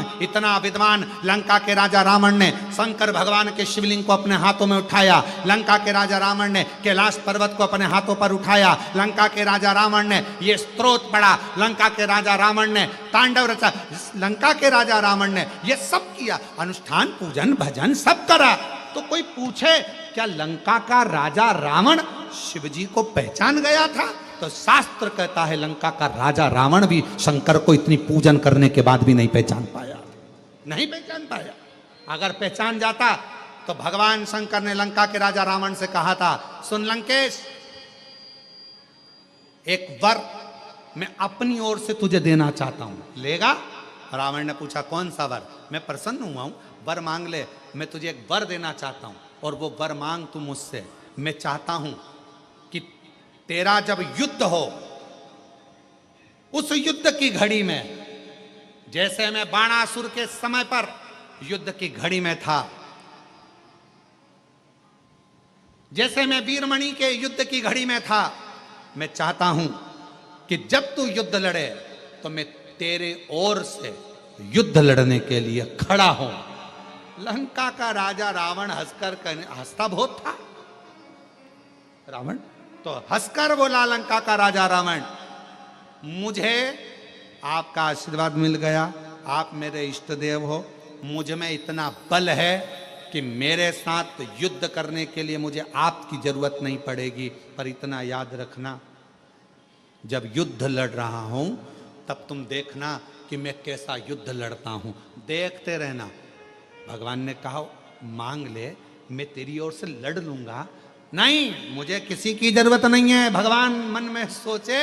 लंका के राजा रावण ने शंकर भगवान के शिवलिंग को अपने हाथों में उठाया। लंका के राजा रावण ने कैलाश पर्वत को अपने हाथों पर उठाया। लंका के राजा रावण ने ये स्तोत्र पढ़ा। लंका के राजा रावण ने तांडव रचा। लंका के राजा रावण ने ये सब किया, अनुष्ठान पूजन भजन सब करा। तो कोई पूछे क्या लंका का राजा रावण शिवजी को पहचान गया था? तो शास्त्र कहता है लंका का राजा रावण भी शंकर को इतनी पूजन करने के बाद भी नहीं पहचान पाया, नहीं पहचान पाया। अगर पहचान जाता तो भगवान शंकर ने लंका के राजा रावण से कहा था, सुन लंकेश, एक वर मैं अपनी ओर से तुझे देना चाहता हूं, लेगा? रावण ने पूछा कौन सा वर? मैं प्रसन्न हुआ हूं, वर मांग ले, मैं तुझे एक वर देना चाहता हूं और वो वर मांग तू मुझसे। मैं चाहता हूं कि तेरा जब युद्ध हो, उस युद्ध की घड़ी में, जैसे मैं बाणासुर के समय पर युद्ध की घड़ी में था, जैसे मैं वीरमणि के युद्ध की घड़ी में था, मैं चाहता हूं कि जब तू युद्ध लड़े तो मैं तेरे ओर से युद्ध लड़ने के लिए खड़ा हूं। लंका का राजा रावण हंसता बहुत था। रावण तो हंसकर बोला, लंका का राजा रावण, मुझे आपका आशीर्वाद मिल गया, आप मेरे इष्ट देव हो, मुझ में इतना बल है कि मेरे साथ युद्ध करने के लिए मुझे आपकी जरूरत नहीं पड़ेगी। पर इतना याद रखना, जब युद्ध लड़ रहा हूं तब तुम देखना कि मैं कैसा युद्ध लड़ता हूं, देखते रहना। भगवान ने कहा मांग ले, मैं तेरी ओर से लड़ लूंगा। नहीं, मुझे किसी की जरूरत नहीं है। भगवान मन में सोचे,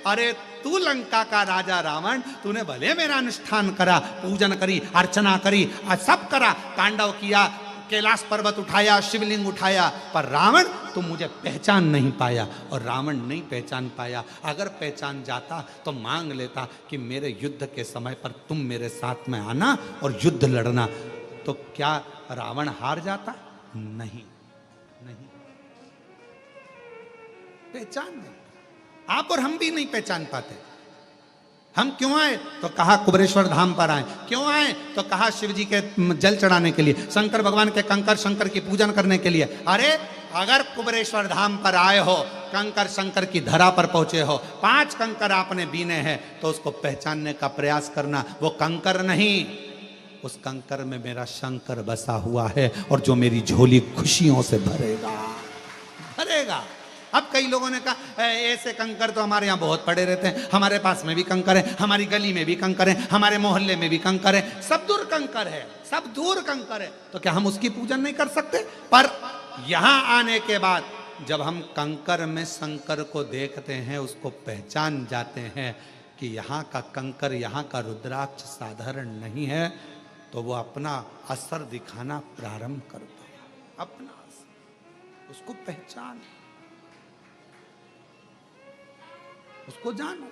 अरे तू लंका का राजा रावण, तूने भले मेरा अनुष्ठान करा, पूजन करी, अर्चना करी, सब करा, तांडव किया, कैलाश पर्वत उठाया, शिवलिंग उठाया, पर रावण तू मुझे पहचान नहीं पाया। और रावण नहीं पहचान पाया। अगर पहचान जाता तो मांग लेता कि मेरे युद्ध के समय पर तुम मेरे साथ में आना और युद्ध लड़ना। तो क्या रावण हार जाता? नहीं, नहीं, पहचान नहीं। आप और हम भी नहीं पहचान पाते। हम क्यों आए? तो कहा कुबेरेश्वर धाम पर आए। क्यों आए? तो कहा शिव जी के जल चढ़ाने के लिए, शंकर भगवान के कंकर शंकर की पूजन करने के लिए। अरे अगर कुबेरेश्वर धाम पर आए हो, कंकर शंकर की धरा पर पहुंचे हो, 5 कंकर आपने बीने हैं, तो उसको पहचानने का प्रयास करना। वो कंकर नहीं, उस कंकर में मेरा शंकर बसा हुआ है और जो मेरी झोली खुशियों से भरेगा, भरेगा। अब कई लोगों ने कहा ऐसे कंकर तो हमारे यहाँ बहुत पड़े रहते हैं, हमारे पास में भी कंकर है, हमारी गली में भी कंकर है, हमारे मोहल्ले में भी कंकर है, सब दूर कंकर है, सब दूर कंकर है। तो क्या हम उसकी पूजन नहीं कर सकते? पर यहाँ आने के बाद जब हम कंकर में शंकर को देखते हैं, उसको पहचान जाते हैं कि यहाँ का कंकर, यहाँ का रुद्राक्ष साधारण नहीं है, तो वो अपना असर दिखाना प्रारंभ करता है। अपना असर, उसको पहचान, उसको जानो।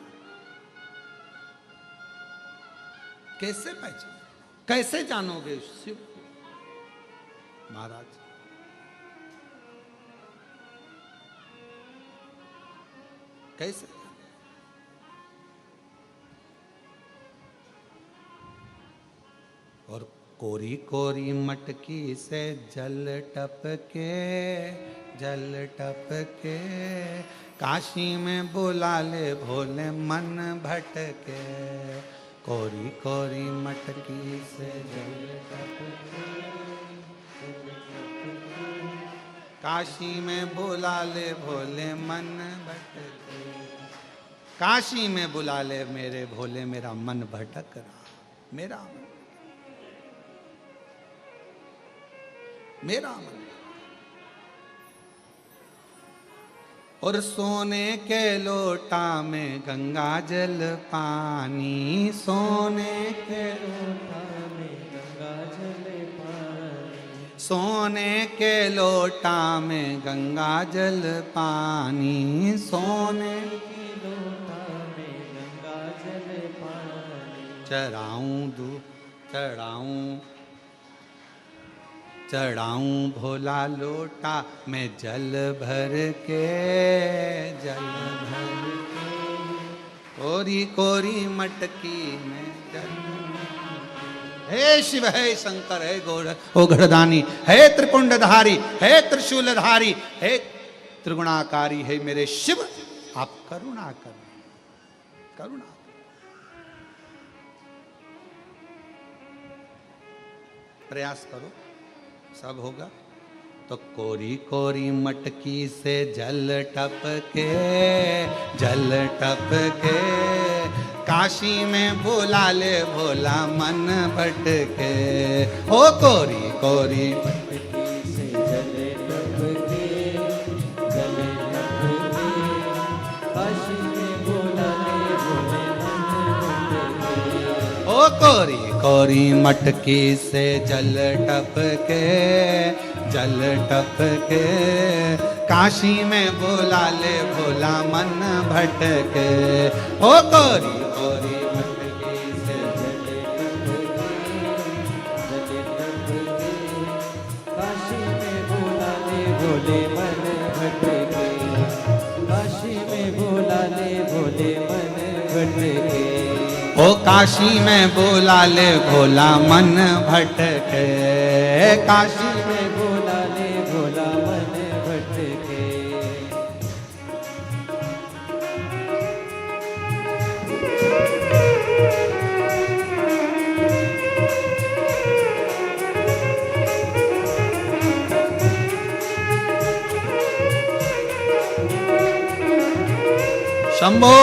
कैसे पहचान, कैसे जानोगे शिव महाराज? कैसे? और कोरी कोरी मटकी से जल टपके, जल टपके, काशी में बुला ले भोले मन भटके। कोरी कोरी मटकी से जल काशी में बुला ले भोले मन भटके, काशी में बुला ले मेरे भोले, मेरा मन भटक रहा, मेरा मन। और सोने के लोटा में गंगा जल पानी, सोने के लोटा में गंगा जल पानी, सोने के लोटा में गंगा जल पानी, सोने के लोटा में गंगा जल पानी। चढ़ाऊं भोला लोटा में जल भर के, जल भर के कोरी कोरी मटकी में जल। हे शिव, हे शंकर, हे गोगढ़दानी, हे त्रिपुंडधारी, हे त्रिशूलधारी, हे त्रिगुणाकारी, हे मेरे शिव, आप करुणा करो, करुणा। प्रयास करो, सब होगा। तो कोरी कोरी मटकी से जल टपके, जल टपके काशी में बुला ले भोला मन भटके। ओ कोरी कोरी मटकी से जल टपके, जल टपके काशी में बुला ले भोले मन भटके। ओ कोरी कोरी मटकी से जल टपके, जल टपके काशी में बुला ले भोला मन भटके। ओ कोरी कोरी मटकी से जल टपके, जल टपके काशी में बुला ले भोले मन भटके, काशी में बुला ले भोले मन भटके। ओ काशी में बुला ले भोला मन भटके, काशी में बुला ले भोला मन भटके। शंभो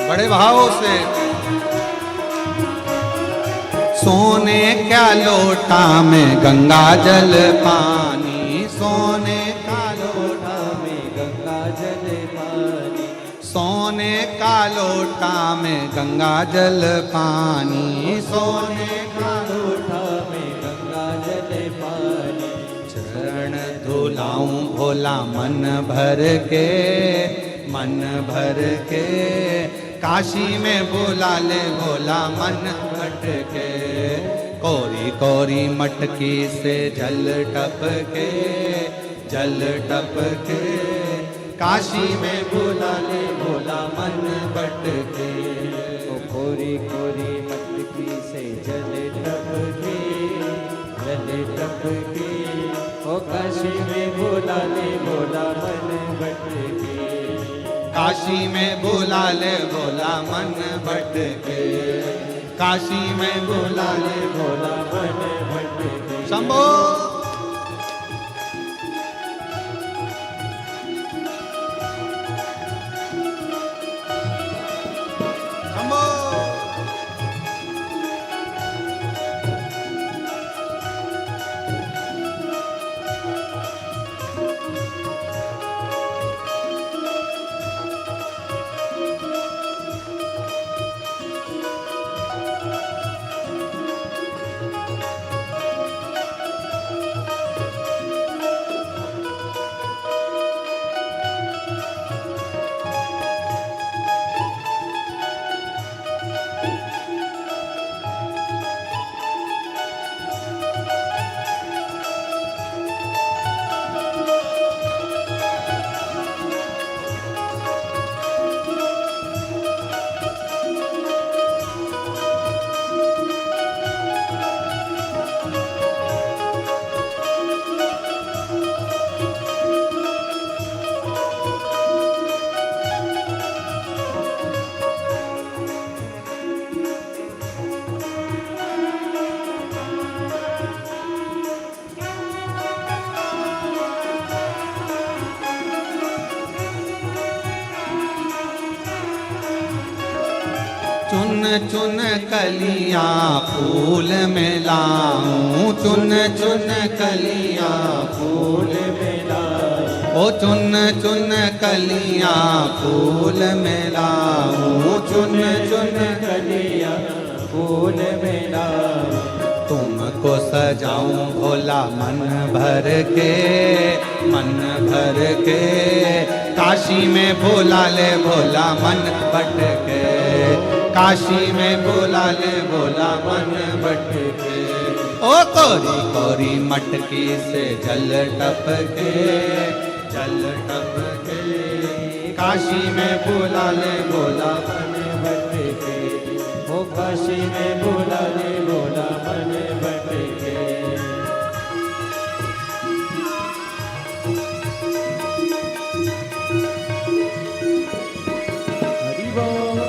बड़े भावों से। सोने क्या लोटा में गंगा जल पानी, सोने का लोटा में गंगा जल पानी, सोने का लोटा में गंगा जल पानी, सोने का लोटा में गंगा जल पानी। चरण धुलाऊं भोला मन भर के, मन भर के काशी में बुला ले भोला मन भटके। कोरी कोरी मटकी से जल टपके, जल टपके काशी में बुला ले भोला मन भटके। ओ कोरी कोरी मटकी से जल टपके, जल टपके ओ काशी में बुला ले भोला मन भटके। काशी में बुला ले भोला मन भटके, काशी में बुला ले भोला मन भटके। शंभो चुन चुन कलियां फूल में लाऊं, चुन चुन कलियां फूल में लाऊं, ओ चुन चुन कलियां फूल में लाऊं, चुन चुन कलियां फूल में लाऊं। तुमको सजाऊं भोला मन भर के, मन भर के, काशी में बुला ले भोला मन भटके, काशी में बुला ले भोला मन भटके। ओ कोरी कोरी मटकी से जल टपके, जल टपके, काशी में बुला ले भोला मन भटके, ओ काशी में बुला ले भोला मन भटके। हरि बोल।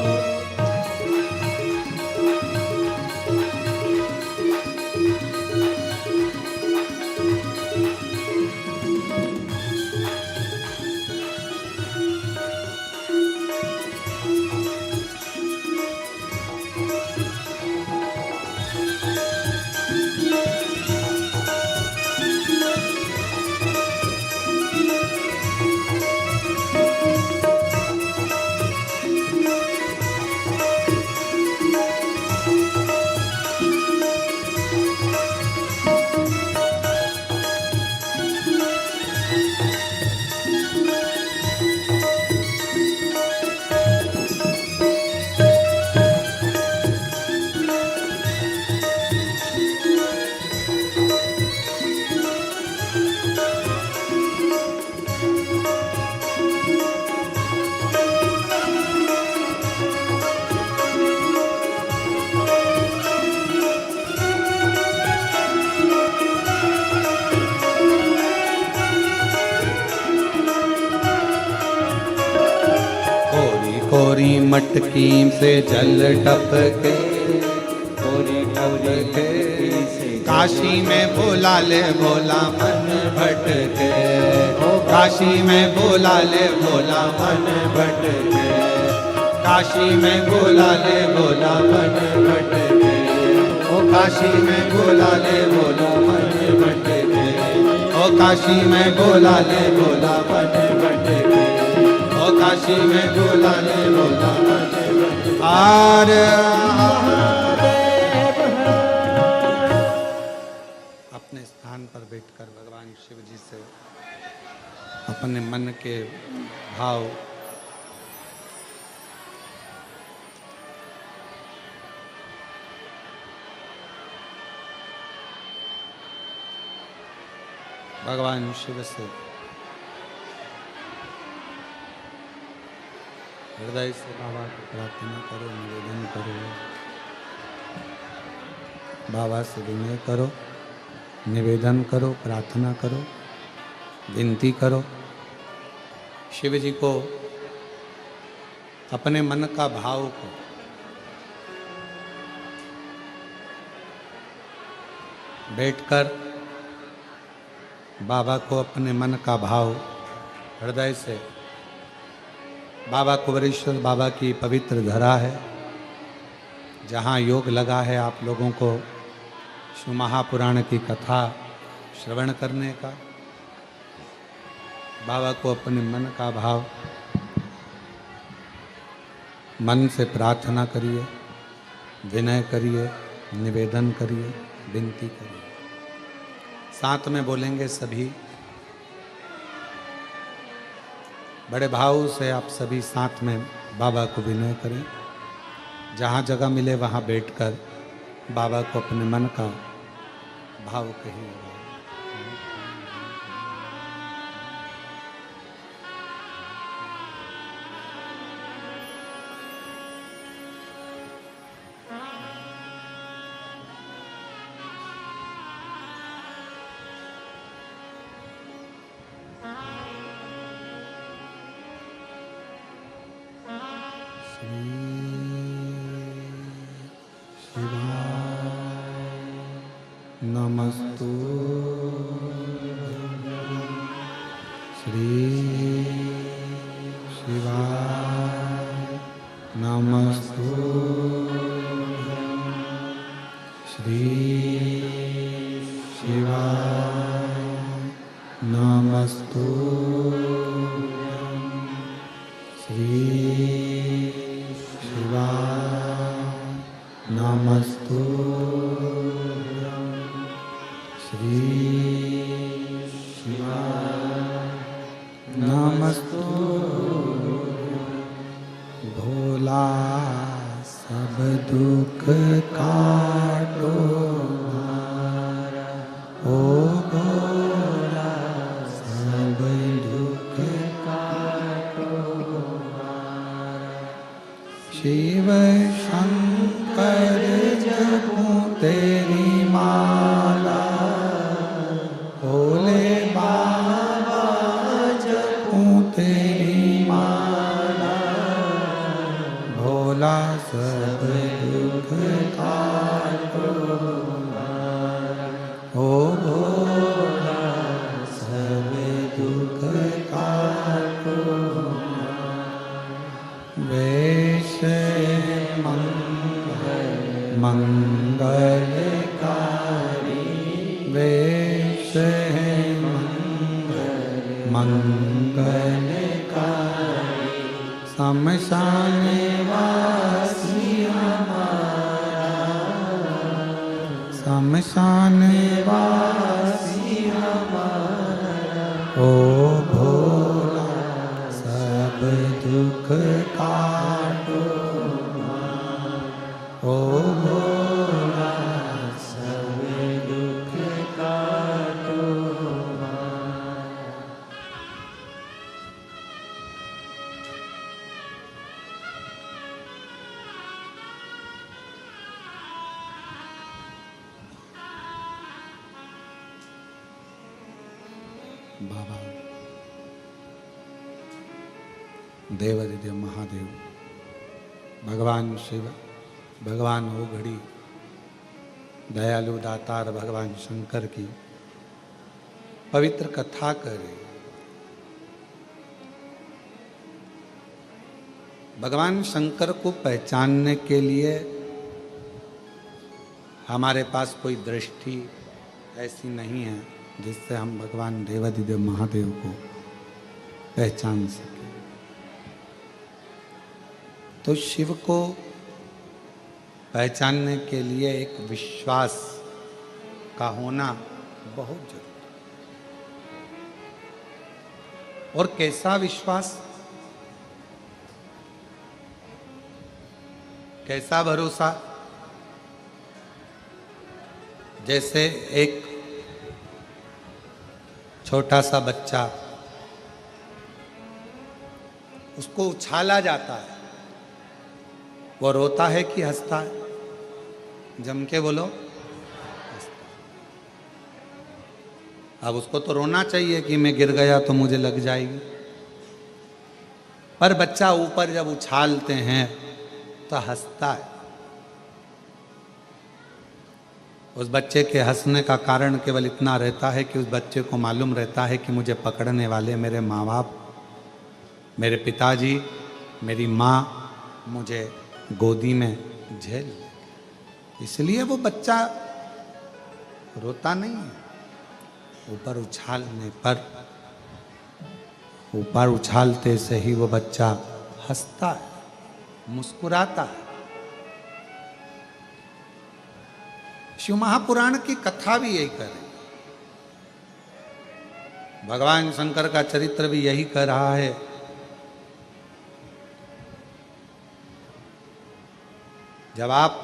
कोरी मटकी से जल टपके, कोरी कोरी के काशी में बुला ले भोला मन भटके, ओ काशी में बुला ले भोला मन भटके, काशी में बुला ले भोला मन भटके, ओ काशी में बुला ले भोला मन भटके, ओ काशी में बुला ले भोला मन भटके, ओ काशी में बुला ले भोला मन भटके। आर अपने स्थान पर बैठकर भगवान शिव जी से अपने मन के भाव भगवान शिव से हृदय से बाबा को प्रार्थना करो, निवेदन करो, बाबा से विनय करो, निवेदन करो, प्रार्थना करो, विनती करो। शिव जी को अपने मन का भाव को बैठकर बाबा को अपने मन का भाव हृदय से, बाबा कुबेरेश्वर बाबा की पवित्र धरा है जहाँ योग लगा है आप लोगों को शिव महापुराण की कथा श्रवण करने का। बाबा को अपने मन का भाव मन से प्रार्थना करिए, विनय करिए, निवेदन करिए, विनती करिए। साथ में बोलेंगे सभी, बड़े भाव से आप सभी साथ में बाबा को विनय करें। जहाँ जगह मिले वहाँ बैठकर बाबा को अपने मन का भाव कहिए। नमस्तु श्री शिवाय, नमस्तु श्री शिवाय, नमस्तु श्री शिवाय, नमस्तु श्री शिवाय, नमस्तु। भोला सब दुख काटो ओ भोला सब दुख काटो। शिव शंकर जपूं तेरी माला, भोले बाबा जपूं तेरी माला। भोला सब दुख काटो ओ भोला सब दुख काटो। वेश मंगलकारी, वेश मंगलकारी, शमशान वासी हमारा, शमशान वासी हमारा। ओ भोला सब दुख काटो ओ भोला सब दुख काटो। बाबा देवादिदेव महादेव, भगवान शिव, भगवान ओघड़ी, दयालु दातार भगवान शंकर की पवित्र कथा करें। भगवान शंकर को पहचानने के लिए हमारे पास कोई दृष्टि ऐसी नहीं है जिससे हम भगवान देवादिदेव महादेव को पहचान सकें। तो शिव को पहचानने के लिए एक विश्वास का होना बहुत जरूरी। और कैसा विश्वास, कैसा भरोसा? जैसे एक छोटा सा बच्चा, उसको उछाला जाता है, वो रोता है कि हंसता है? जम के बोलो। अब उसको तो रोना चाहिए कि मैं गिर गया तो मुझे लग जाएगी, पर बच्चा ऊपर जब उछालते हैं तो हंसता है। उस बच्चे के हंसने का कारण केवल इतना रहता है कि उस बच्चे को मालूम रहता है कि मुझे पकड़ने वाले मेरे माँ बाप, मेरे पिताजी, मेरी माँ मुझे गोदी में झेल, इसलिए वो बच्चा रोता नहीं है। ऊपर उछालने पर, ऊपर उछालते से ही वो बच्चा हंसता है, मुस्कुराता है। शिव महापुराण की कथा भी यही कर रही है, भगवान शंकर का चरित्र भी यही कह रहा है। जब आप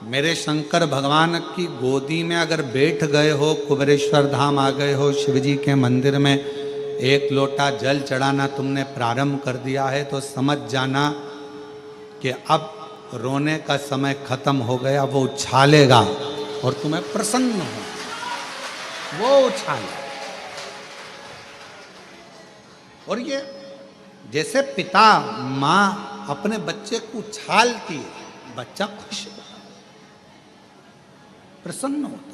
मेरे शंकर भगवान की गोदी में अगर बैठ गए हो, कुबेरेश्वर धाम आ गए हो, शिव जी के मंदिर में एक लोटा जल चढ़ाना तुमने प्रारंभ कर दिया है, तो समझ जाना कि अब रोने का समय खत्म हो गया। वो उछालेगा और तुम्हें प्रसन्न हो, वो उछाले। और ये जैसे पिता माँ अपने बच्चे को उछालती है, बच्चा खुश होता, प्रसन्न होता,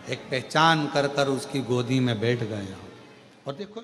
एक पहचान कर कर उसकी गोदी में बैठ गया। और देखो